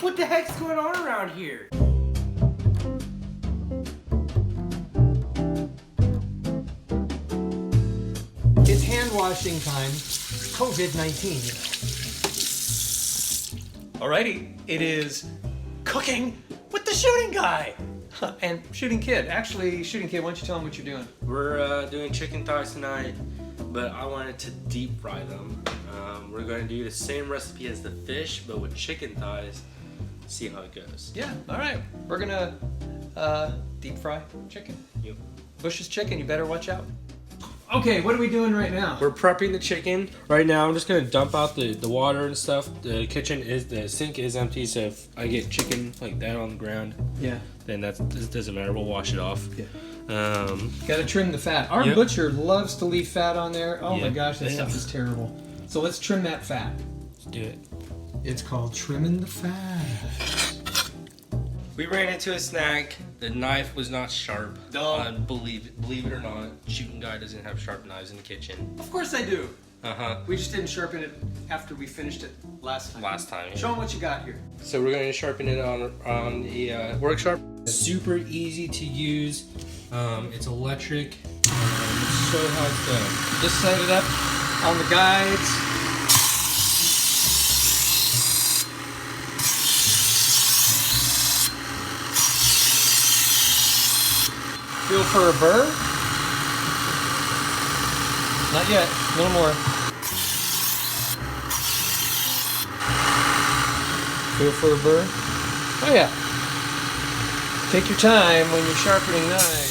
What the heck's going on around here? It's hand washing time. COVID-19. Alrighty, it is cooking with the shooting guy. And shooting kid. Actually, shooting kid, why don't you tell him what you're doing? We're doing chicken thighs tonight, but I wanted to deep fry them. We're going to do the same recipe as the fish, but with chicken thighs. See how it goes. Yeah, alright. We're gonna deep fry chicken. Yep. Bush's chicken, you better watch out. Okay, what are we doing right now? We're prepping the chicken. Right now, I'm just gonna dump out the water and stuff. The sink is empty, so if I get chicken like that on the ground, Yeah. then this doesn't matter. We'll wash it off. Yeah. Gotta trim the fat. Our Yep. butcher loves to leave fat on there. Oh my Yep. gosh, that stuff is terrible. So let's trim that fat. Let's do it. It's called trimming the fat. We ran into a snag. The knife was not sharp. Believe it or not, shooting guy doesn't have sharp knives in the kitchen. Of course I do. Uh-huh. We just didn't sharpen it after we finished it last time. Yeah. Show them what you got here. So we're going to sharpen it on the work sharp. Super easy to use. It's electric. Let's show how it's done. Just set it up on the guides. Feel for a burr? Not yet. A little more. Feel for a burr? Oh yeah. Take your time when you're sharpening knives.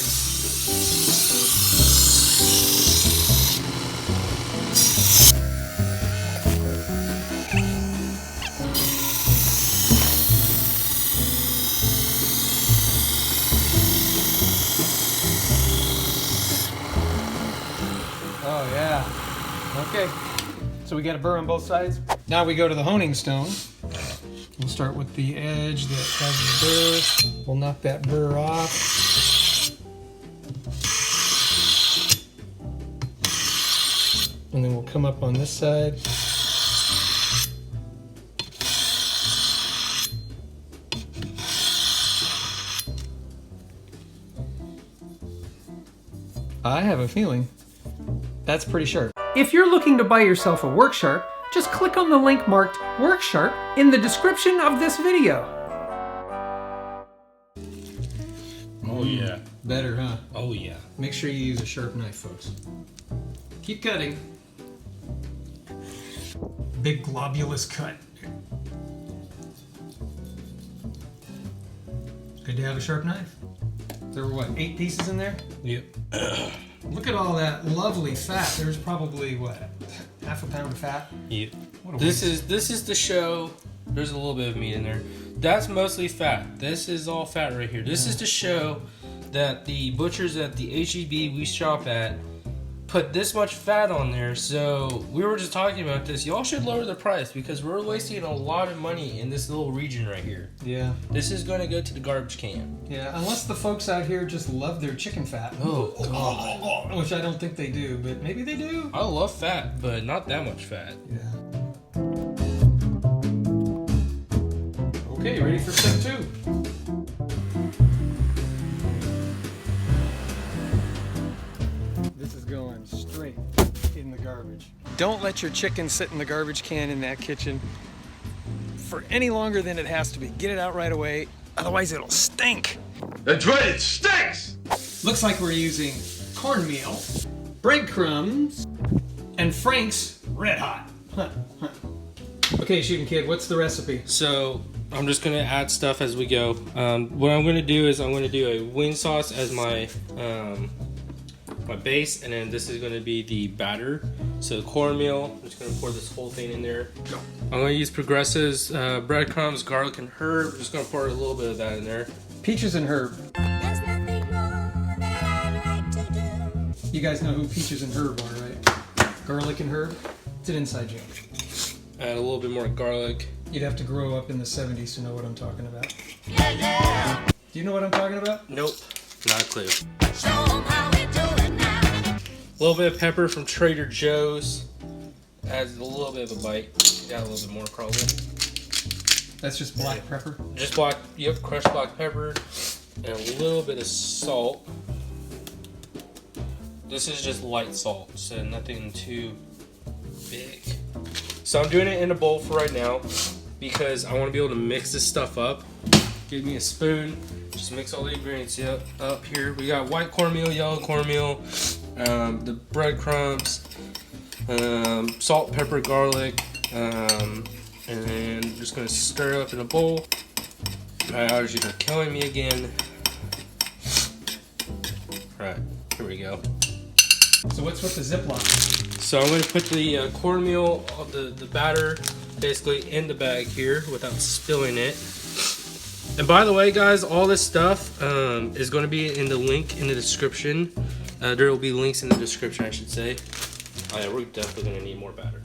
Oh yeah. Okay. So we got a burr on both sides. Now we go to the honing stone. We'll start with the edge that has the burr. We'll knock that burr off. And then we'll come up on this side. I have a feeling that's pretty sharp. If you're looking to buy yourself a Work Sharp, just click on the link marked Work Sharp in the description of this video. Oh yeah. Better, huh? Oh yeah. Make sure you use a sharp knife, folks. Keep cutting. Big globulous cut. Good to have a sharp knife. There were what, 8 pieces in there? Yep. Look at all that lovely fat. There's probably what, half a pound of fat? Yep. What a This waste. is the show. There's a little bit of meat in there. That's mostly fat. This is all fat right here. This is to show that the butchers at the HEB we shop at put this much fat on there. So we were just talking about this. Y'all should lower the price because we're wasting a lot of money in this little region right here. Yeah. This is going to go to the garbage can. Yeah, unless the folks out here just love their chicken fat. Oh, God. Which I don't think they do, but maybe they do. I love fat, but not that much fat. Yeah. Okay, ready for step 2? This is going straight in the garbage. Don't let your chicken sit in the garbage can in that kitchen for any longer than it has to be. Get it out right away, otherwise it'll stink. That's right, it stinks! Looks like we're using cornmeal, breadcrumbs, and Frank's Red Hot. Okay, shooting kid, what's the recipe? So I'm just gonna add stuff as we go. What I'm gonna do is I'm gonna do a wing sauce as my my base, and then this is gonna be the batter. So cornmeal, I'm just gonna pour this whole thing in there. I'm gonna use Progressive's breadcrumbs, garlic, and herb. I'm just gonna pour a little bit of that in there. Peaches and Herb. There's nothing more that I'd like to do. You guys know who Peaches and Herb are, right? Garlic and Herb? It's an inside joke. Add a little bit more garlic. You'd have to grow up in the 70s to know what I'm talking about. Yeah, yeah. Do you know what I'm talking about? Nope, not a clue. Show 'em how we do it now. A little bit of pepper from Trader Joe's. Adds a little bit of a bite. Got a little bit more probably. That's just black pepper. Just black, yep, crushed black pepper and a little bit of salt. This is just light salt, so nothing too big. So I'm doing it in a bowl for right now because I want to be able to mix this stuff up. Give me a spoon, just mix all the ingredients up here. We got white cornmeal, yellow cornmeal, the breadcrumbs, salt, pepper, garlic, and then I'm just gonna stir it up in a bowl. My allergies are killing me again. Right, here we go. So what's with the Ziploc? So I'm gonna put the cornmeal, the batter, basically in the bag here without spilling it. And by the way, guys, all this stuff is going to be in the link in the description. There will be links in the description, I should say. Oh yeah, we're definitely going to need more batter.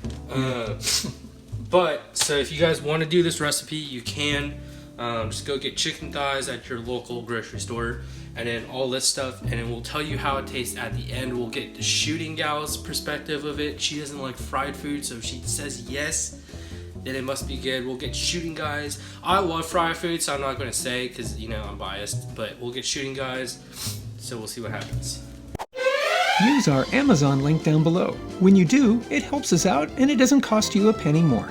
But, so if you guys want to do this recipe, you can. Just go get chicken thighs at your local grocery store. And then all this stuff. And then we'll tell you how it tastes at the end. We'll get the shooting gal's perspective of it. She doesn't like fried food, so if she says yes, then it must be good. We'll get shooting guys. I love fried food, so I'm not going to say because, you know, I'm biased. But we'll get shooting guys, so we'll see what happens. Use our Amazon link down below. When you do, it helps us out and it doesn't cost you a penny more.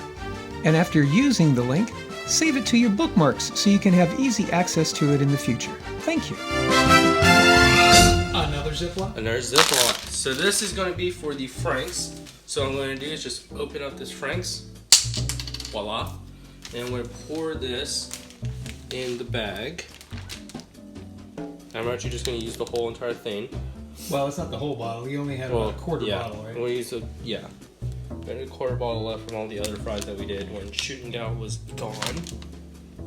And after using the link, save it to your bookmarks so you can have easy access to it in the future. Thank you. Another Ziploc? Another Ziploc. So this is going to be for the Franks. So what I'm going to do is just open up this Franks. Voila. And I'm going to pour this in the bag. I'm actually just going to use the whole entire thing. Well, it's not the whole bottle. You only had about a quarter bottle, right? We'll use got a quarter bottle left from all the other fries that we did when Shooting Gal was gone.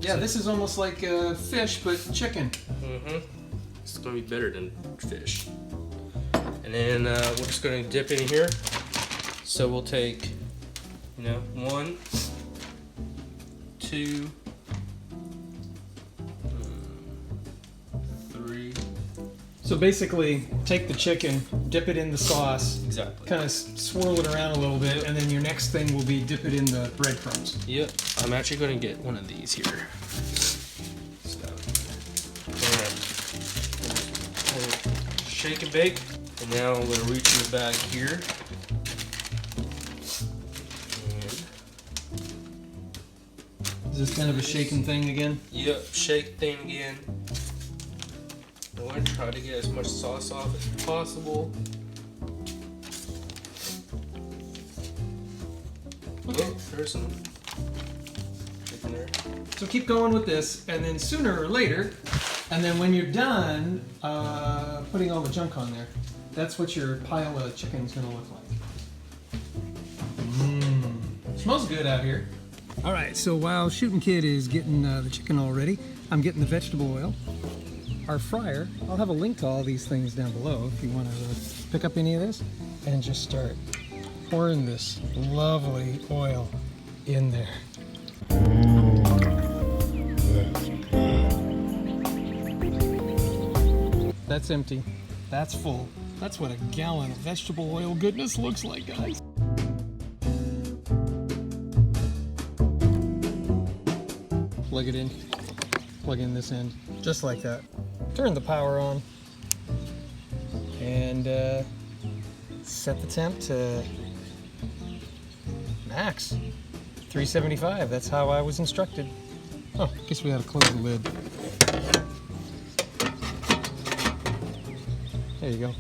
Yeah, this is almost like fish, but chicken. Mm-hmm. It's going to be better than fish. And then we're just going to dip in here. So we'll take, 1, 2, 3. So basically, take the chicken, dip it in the sauce, Exactly. kind of swirl it around a little bit, and then your next thing will be dip it in the breadcrumbs. Yep. I'm actually going to get one of these here. So, alright. Shake and bake. And now I'm going to reach in the bag here. Is this kind of a shaking thing again? Yep, shake thing again. I want to try to get as much sauce off as possible. Okay. Oh, there's some chicken there. So keep going with this, and then sooner or later, and then when you're done putting all the junk on there, that's what your pile of chicken is going to look like. Smells good out here. All right, so while Shooting Kid is getting the chicken all ready, I'm getting the vegetable oil. Our fryer, I'll have a link to all these things down below if you want to pick up any of this, and just start pouring this lovely oil in there. That's empty. That's full. That's what a gallon of vegetable oil goodness looks like, guys. Plug it in. Plug in this end. Just like that. Turn the power on. And set the temp to max. 375. That's how I was instructed. Oh, I guess we gotta close the lid. There you go.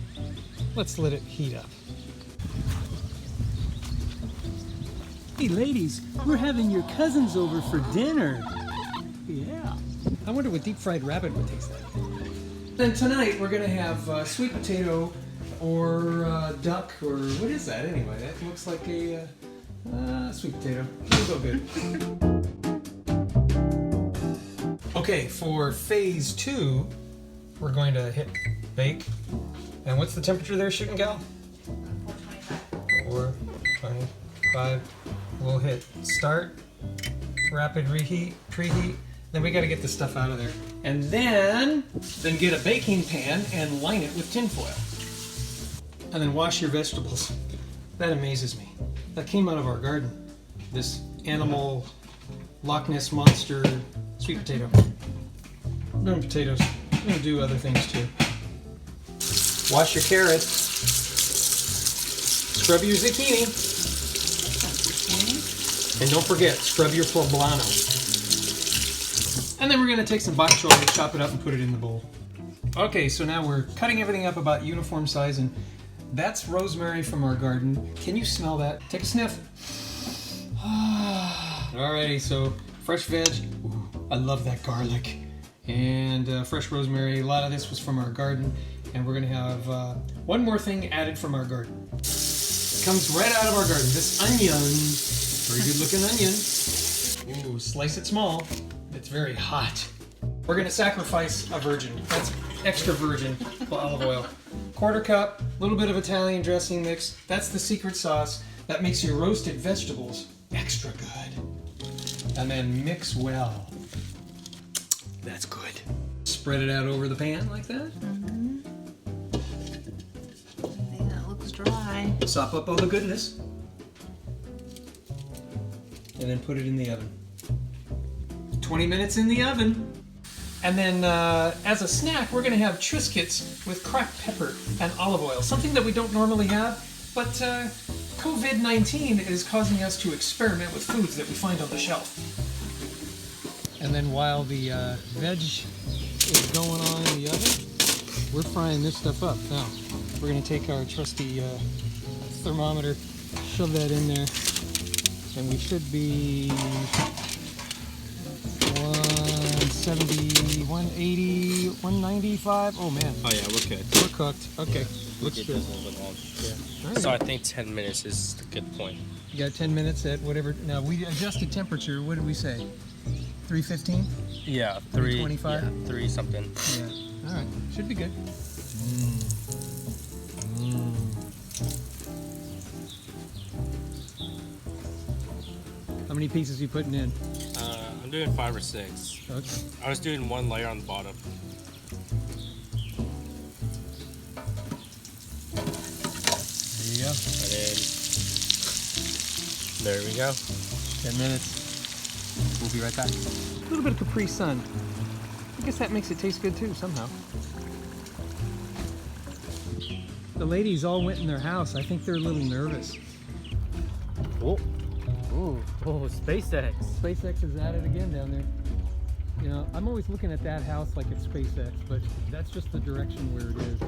Let's let it heat up. Hey ladies, we're having your cousins over for dinner. Yeah. I wonder what deep fried rabbit would taste like. Then tonight we're gonna have sweet potato or duck or what is that anyway? That looks like a sweet potato. It'll go good. Okay, for phase 2, we're going to hit bake. And what's the temperature there, Shooting Gal? 425. We'll hit start, rapid reheat, preheat. Then we got to get the stuff out of there. And then get a baking pan and line it with tin foil. And then wash your vegetables. That amazes me. That came out of our garden. This animal Loch Ness Monster sweet potato. No potatoes. I'm going to do other things too. Wash your carrots. Scrub your zucchini. And don't forget, scrub your poblano. And then we're going to take some bok choy, chop it up, and put it in the bowl. Okay, so now we're cutting everything up about uniform size, and that's rosemary from our garden. Can you smell that? Take a sniff. Alrighty, so fresh veg. Ooh, I love that garlic. And fresh rosemary. A lot of this was from our garden. And we're going to have one more thing added from our garden. It comes right out of our garden. This onion. Very good looking onion. Ooh, slice it small. It's very hot. We're going to sacrifice a virgin. That's extra virgin olive oil. Quarter cup, a little bit of Italian dressing mix. That's the secret sauce. That makes your roasted vegetables extra good. And then mix well. That's good. Spread it out over the pan like that. I think that looks dry. Sop up all the goodness. And then put it in the oven. 20 minutes in the oven. And then as a snack, we're going to have Triscuits with cracked pepper and olive oil. Something that we don't normally have, but COVID-19 is causing us to experiment with foods that we find on the shelf. And then while the veg is going on in the oven, we're frying this stuff up. Now, we're going to take our trusty thermometer, shove that in there, and we should be 170, 180, 195. Oh man. Oh yeah, we're good. We're cooked. Okay. Looks It good. does a little bit long. All right. So I think 10 minutes is a good point. You got 10 minutes at whatever. Now we adjusted temperature. What did we say? 315? Yeah, 325? Yeah, 3 something. Yeah. All right. Should be good. How many pieces are you putting in? I'm doing 5 or 6. Okay. I was doing 1 layer on the bottom. There you go. And then there we go. 10 minutes. We'll be right back. A little bit of Capri Sun. I guess that makes it taste good too, somehow. The ladies all went in their house. I think they're a little nervous. Oh, SpaceX. SpaceX is at it again down there. You know, I'm always looking at that house like it's SpaceX, but that's just the direction where it is.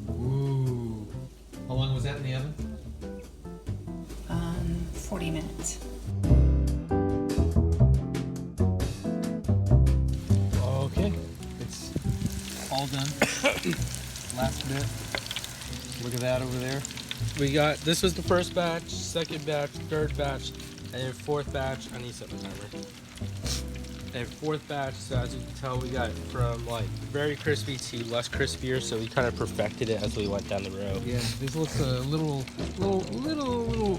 Ooh. How long was that in the oven? 40 minutes. Okay. It's all done. Last bit. Look at that over there. We got, this was the first batch, second batch, third batch, and then fourth batch. I need to set the timer. And fourth batch, so as you can tell, we got it from like very crispy to less crispier, so we kind of perfected it as we went down the road. Yeah, this looks a little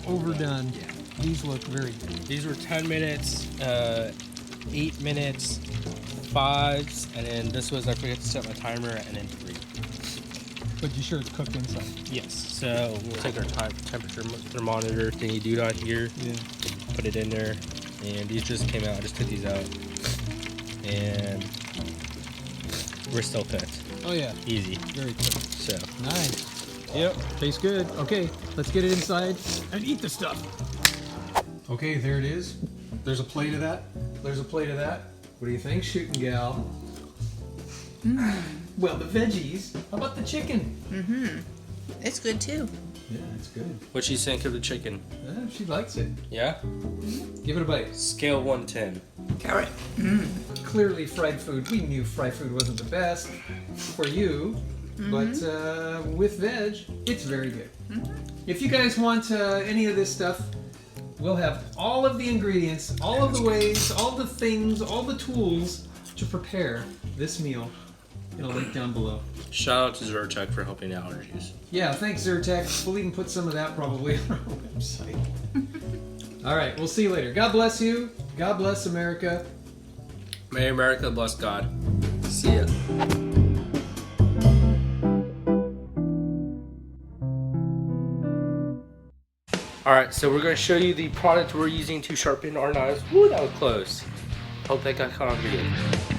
overdone. Yeah. These look very good. These were 10 minutes, 8 minutes, 5s, and then this was, I forget to set my timer, and then 3. But you sure it's cooked inside? Yes, so we'll take our temperature thermometer thingy doodad here, Yeah. put it in there, and these just came out. I just took these out, and we're still cooked. Oh yeah, Easy. very cooked. So, Nice. Yep, tastes good. Okay, let's get it inside and eat the stuff. Okay, there it is. There's a plate of that. There's a plate of that. What do you think, shooting gal? Well, the veggies. How about the chicken? It's good too. Yeah, it's good. what you think of the chicken? She likes it. Yeah? Give it a bite. Scale 1 to 10. Carrot. Clearly fried food. We knew fried food wasn't the best for you, but with veg, it's very good. If you guys want any of this stuff, we'll have all of the ingredients, all of the ways, all the things, all the tools to prepare this meal in a link down below. Shout out to Zyrtec for helping allergies. Yeah, thanks Zyrtec. We'll even put some of that probably on our website. All right, we'll see you later. God bless you. God bless America. May America bless God. See ya. Alright, so we're going to show you the product we're using to sharpen our knives. Woo, that was close. Hope that got caught on video.